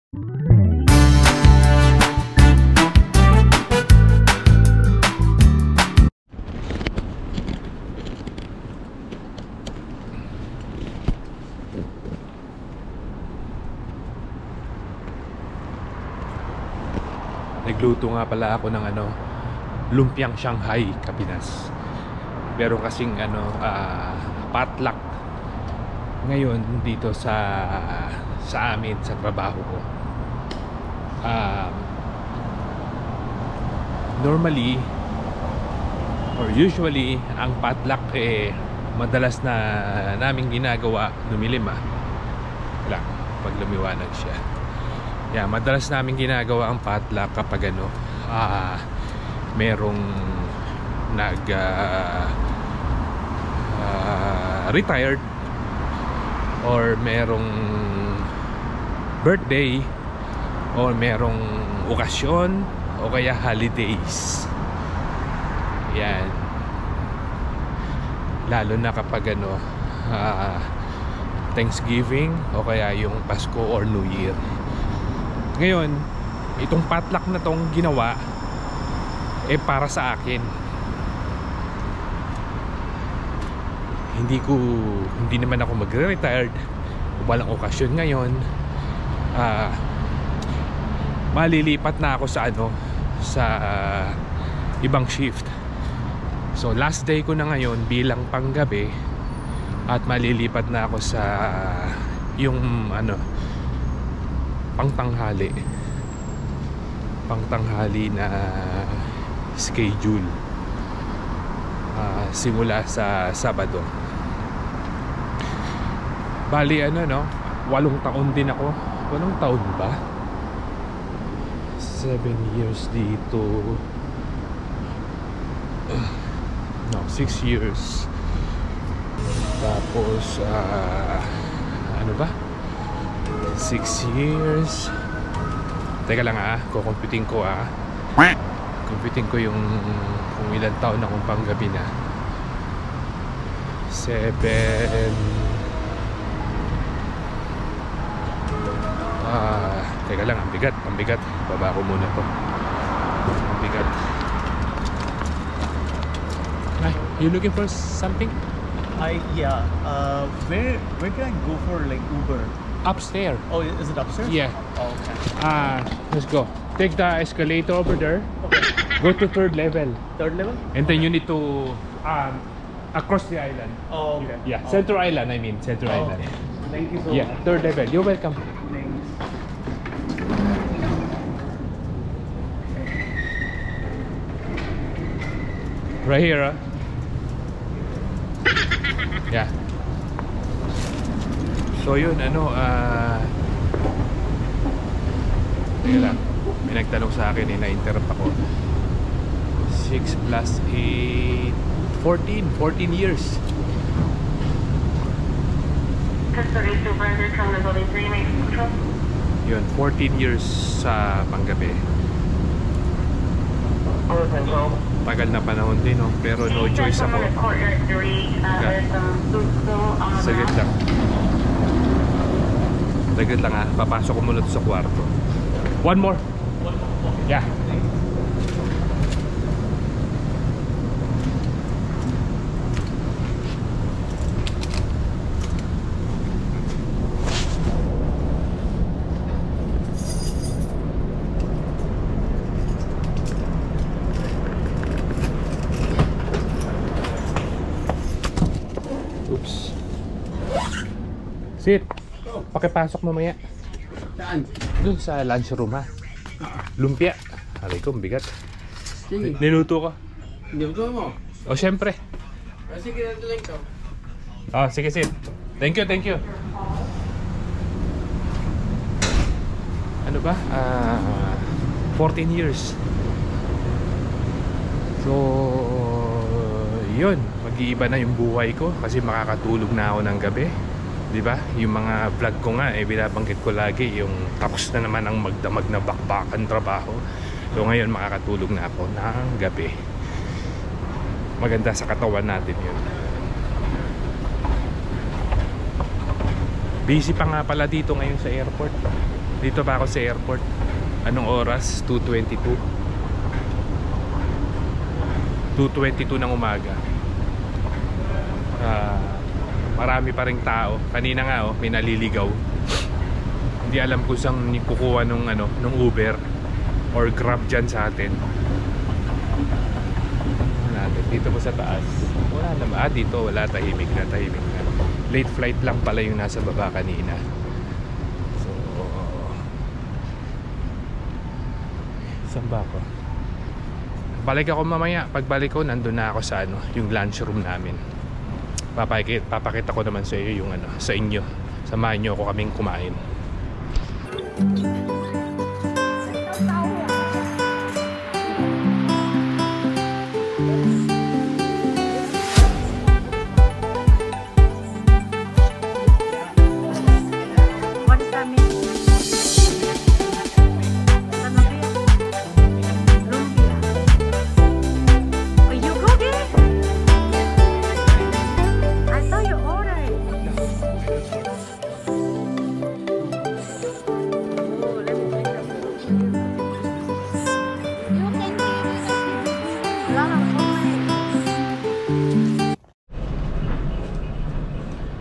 Nagluto nga pala ako ng lumpiang Shanghai, Kapinas. Meron kasing potluck ngayon dito sa amin, sa trabaho ko. Normally or usually ang potluck madalas na naming ginagawa, lumilim lang pag lumiwanag siya. Yeah, madalas namin ginagawa ang potluck kapag merong retired or merong birthday or merong okasyon o kaya holidays. Yan. Lalo na kapag Thanksgiving o kaya yung Pasko or New Year. Ngayon, itong potluck na tong ginawa para sa akin. Hindi naman ako magre-retired. Walang okasyon ngayon. Malilipat na ako sa ibang shift. So last day ko na ngayon bilang panggabi at malilipat na ako sa yung pangtanghali na schedule simula sa Sabado. Bali 8 taon din ako. 8 taon ba? 7 years dito. No, 6 years. Tapos 6 years. Teka lang kukumputin ko Kumputin ko yung kung ilang taon akong panggabi na. 7. Teka lang, ang bigat. Baba ko muna to. Ang bigat. You looking for something? Yeah. Where can I go for like Uber? Upstairs. Oh, is it upstairs? Yeah. Oh, okay. Let's go. Take the escalator over there. Okay. Go to 3rd level. 3rd level? And then you need to across the island. Oh, okay. Yeah, Center Island. I mean Center Island. Okay. Thank you so Yeah, much. 3rd level. You're welcome. Thanks. Right here. Yeah. So yun, teka lang, may nagtanong sa akin, na-interrupt ako. 6 plus 8, 14 years. Yun, 14 years sa panggabi. Tagal na panahon din, pero no choice ako. Saglit lang papasok ko muna sa kwarto. One more. Yeah. Oops. Sit. Pakipasok mamaya. Saan? Doon sa lunchroom Lumpia. Aray ko, bigat. Sige. Niluto ko. Niluto mo? O syempre. Sige, natuloy ko. Sige, sit. Thank you. Ano ba? 14 years. So yun, mag-iiba na yung buhay ko kasi makakatulog na ako ng gabi. Diba? Yung mga vlog ko nga binabanggit ko lagi yung tapos na naman ang magdamag na bakbakan trabaho. So ngayon makakatulog na ako ng gabi. Maganda sa katawan natin yun. Busy pa nga pala dito ngayon sa airport. Dito pa ako sa airport. Anong oras? 2:22. 2:22 ng umaga. Marami pa ring tao. Kanina nga may naliligaw. Hindi alam kung saan kukuha nung Uber or Grab dyan sa atin. Dito po sa taas. Wala naman. Dito wala, tahimik na. Late flight lang pala yung nasa baba kanina. So, saan ba ako? Balik ako mamaya. Pagbalik ko, nandun na ako sa yung lunchroom namin. Papakita ko naman sa iyo yung sa inyo. Samahan nyo ako kaming kumain.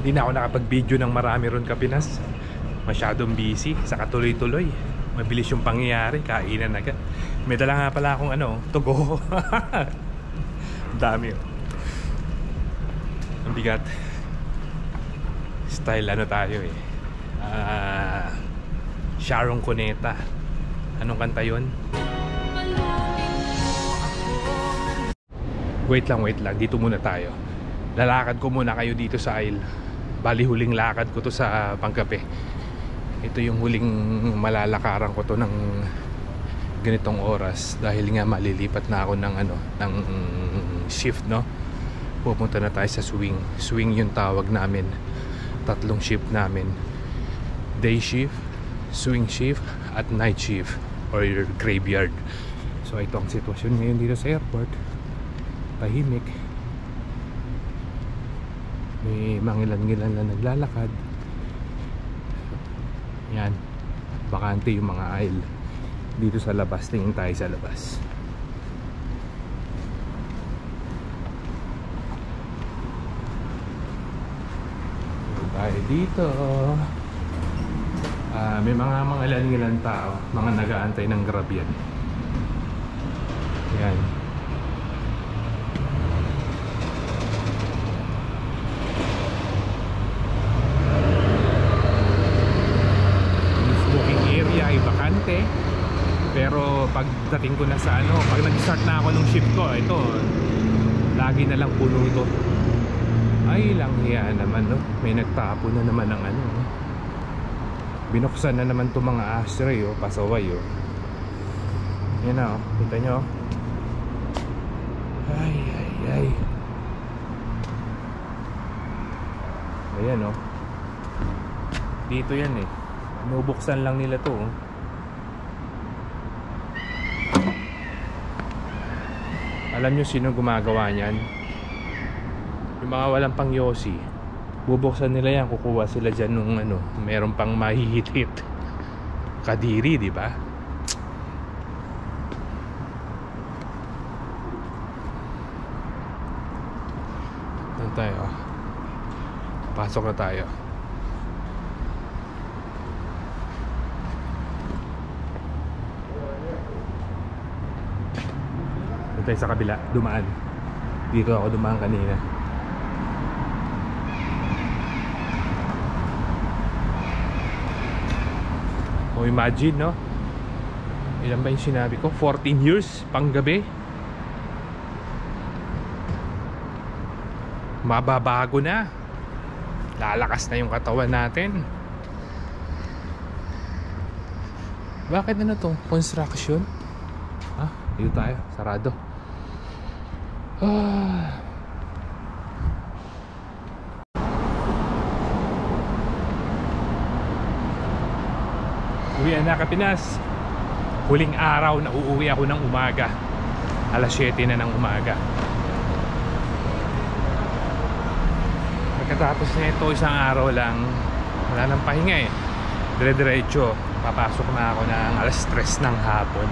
Hindi na ako nakapag-video ng marami ron Kapinas. Masyadong busy, saka tuloy-tuloy. Mabilis yung pangyayari, kainan agad. May dala nga pala akong to go. Dami Ang bigat. Style tayo Sharon Cuneta. Anong kanta yun? Wait lang. Dito muna tayo. Lalakad ko muna kayo dito sa aisle. Bali huling lakad ko to sa Pangkape. Ito yung huling malalakaran ko to ng ganitong oras. Dahil nga malilipat na ako ng shift, no? Pupunta na tayo sa swing. Swing yung tawag namin. 3 shift namin. Day shift, swing shift, at night shift or graveyard. So ito ang sitwasyon ngayon dito sa airport. Tahimik. May mangilan-ngilan na naglalakad. Yan. Bakante yung mga aisle. Dito sa labas. Tingin tayo sa labas. Tayo dito. May mga ilan tao. Mga nag-aantay ng Grab yan. Yan. Bakante. Pero pagdating ko na sa pag nag-start na ako ng shift ko, ito lagi na lang puno ito. Ay lang yan naman, no? May nagtapo na naman ng binuksan na naman itong mga ashtray, pasaway, yan na, kita nyo. Ay ayan, dito yan nubuksan lang nila to. Alam nyo sino gumagawa niyan? Yung mga walang pang yosi. Bubuksan nila yan, kukuha sila dyan nung meron pang mahihit-hit. Kadiri, di ba? Doon tayo. Pasok na tayo. Tayo sa kabila, dumaan. Dito ako dumaan kanina. Imagine, no? Ilan ba yung sinabi ko? 14 years panggabi. Mababago na. Lalakas na yung katawan natin. Bakit to? Construction? Dito tayo, sarado. Uwi na Kapinas. Huling araw na uuwi ako ng umaga. Alas 7 na ng umaga. Pagkatapos na ito, isang araw lang, wala nang pahinga Dire-diretso. papasok na ako ng alas 3 ng hapon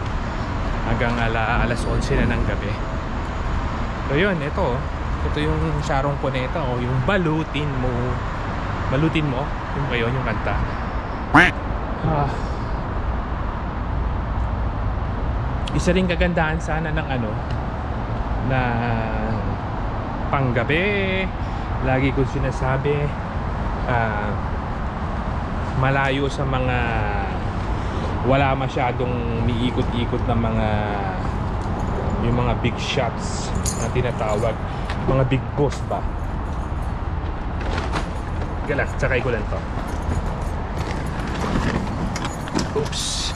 hanggang alas 11 na ng gabi. So yun, ito yung Sharon Cuneta o yung Balutin Mo. Balutin Mo, yung kayo, yung kanta. Isa rin kagandahan sana ng ano na panggabi, lagi ko sinasabi, malayo sa mga wala masyadong miikot-ikot na mga yung mga big shots na tinatawag, mga big boss ba. Gala, tsakay ko lang to. Oops.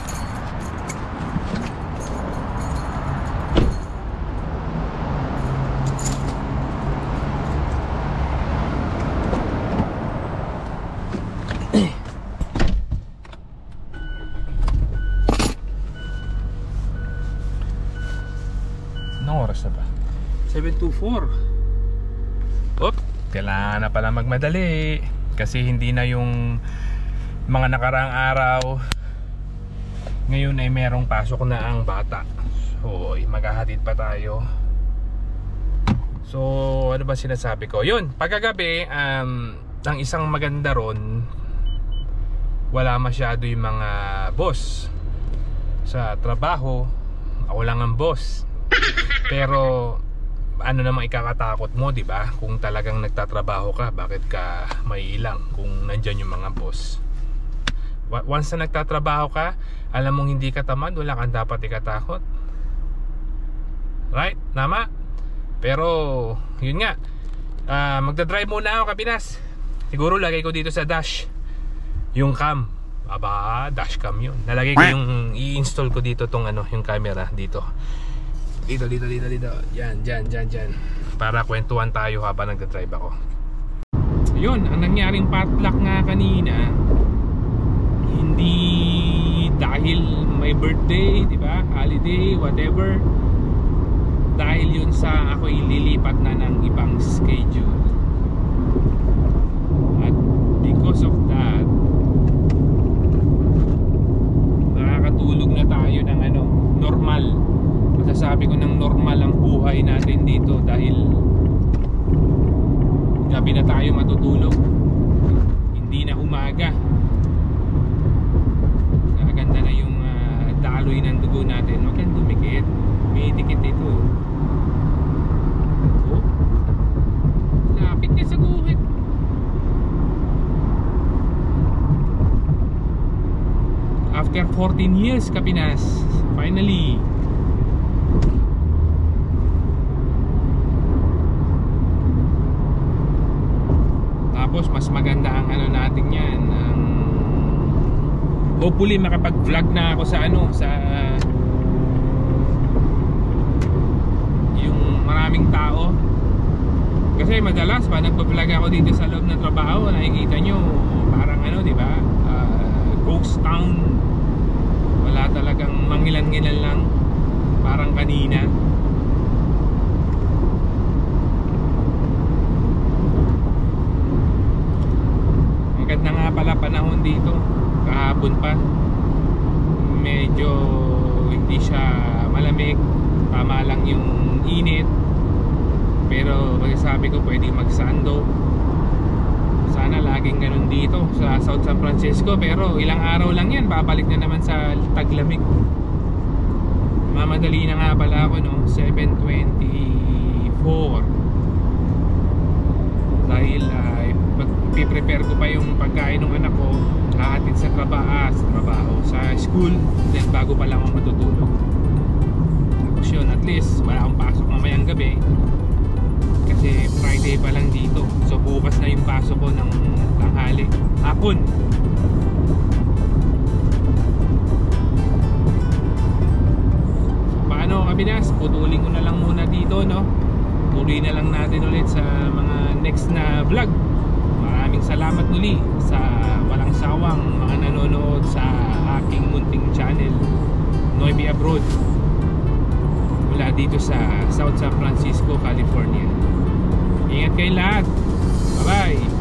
Anong oras na ba? 7:24. Oop, kailangan na pala magmadali kasi hindi na yung mga nakaraang araw. Ngayon ay merong pasok na ang bata, so maghahatid pa tayo. So ano ba sinasabi ko? Yun, pagkagabi, ang isang maganda ron, wala masyado yung mga boss sa trabaho. Ako lang ang boss. Pero ano namang ikakatakot mo, di ba? Kung talagang nagtatrabaho ka, bakit ka maiilang kung nandyan yung mga boss? Once na nagtatrabaho ka, alam mong hindi ka tamad, wala kang dapat ikatakot. Right? Tama? Pero yun nga, magdadrive muna ako, Kapinas. Siguro lagay ko dito sa dash yung cam. Aba, dash cam yun. Nalagay ko yung i-install ko dito tong ano, yung camera dito. Dito. Yan. Para kwentuhan tayo habang nagdadrive ako. Yun, ang nangyaring potluck nga kanina, hindi dahil may birthday, di ba? Holiday, whatever. Dahil yun sa ako'y lilipat na ng ibang schedule. At because of that, nakakatulog na tayo ng ano, normal. Masasabi ko ng normal ang buhay natin dito dahil gabi na tayo matutulog, hindi na umaga. Gaganda na yung daloy ng dugo natin. Huwag kang dumikit, may dikit ito. Oh, lapit na sa guhit. After 14 years, Kapinas, finally. Tapos mas maganda ang ano natin yan, hopefully makapag-vlog na ako sa ano, sa yung maraming tao. Kasi madalas pa nagpa-vlog ako dito sa loob ng trabaho, nakikita nyo parang ano, di ba? Ghost town. Wala talagang mangilan-ngilan lang, parang kanina. Na nga pala panahon dito, kahapon pa medyo hindi siya malamig, tama lang yung init, pero sabi ko pwede magsando. Sana laging ganun dito sa South San Francisco, pero ilang araw lang yan, babalik na naman sa taglamig. Mamadali na nga pala ako, no? 7:24 dahil prepare ko pa yung pagkain ng anak ko, hahatid sa trabaho, sa school, then bago pa lang ako matutulog. Tapos yun, at least wala akong pasok mamayang gabi kasi Friday pa lang dito. So bukas na yung pasok ko ng tanghali, hapon. So, paano, Kapinas? Putulin ko na lang muna dito, no? Tuloy na lang natin ulit sa mga next na vlog. Maraming salamat muli sa walang sawang mga nanonood sa aking munting channel, Noemi Abroad, mula dito sa South San Francisco, California. Ingat kayo lahat. Bye bye.